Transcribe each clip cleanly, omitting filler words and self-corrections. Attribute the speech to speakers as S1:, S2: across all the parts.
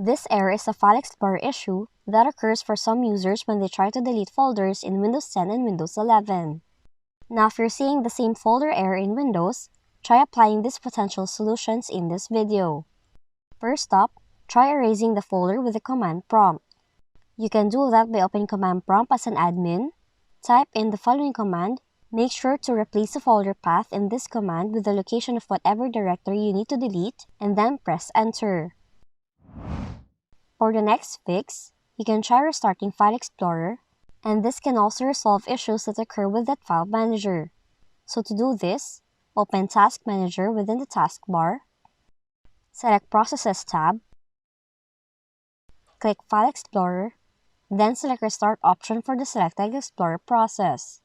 S1: This error is a File Explorer issue that occurs for some users when they try to delete folders in Windows 10 and Windows 11. Now, if you're seeing the same folder error in Windows, try applying these potential solutions in this video. First up, try erasing the folder with the command prompt. You can do that by opening command prompt as an admin. Type in the following command. Make sure to replace the folder path in this command with the location of whatever directory you need to delete, and then press enter. For the next fix, you can try restarting File Explorer, and this can also resolve issues that occur with that file manager. So to do this, open Task Manager within the taskbar, select Processes tab, click File Explorer, then select Restart option for the selected Explorer process.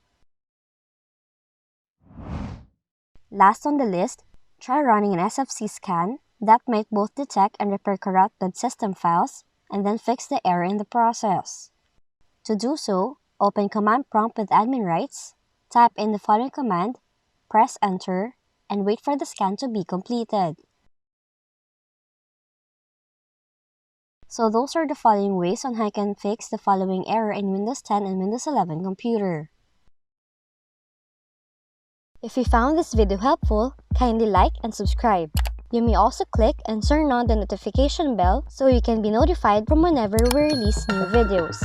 S1: Last on the list, try running an SFC scan that might both detect and repair corrupted system files and then fix the error in the process. To do so, open command prompt with admin rights, type in the following command, press enter, and wait for the scan to be completed. So those are the following ways on how you can fix the following error in Windows 10 and Windows 11 computer. If you found this video helpful, kindly like and subscribe. You may also click and turn on the notification bell so you can be notified from whenever we release new videos.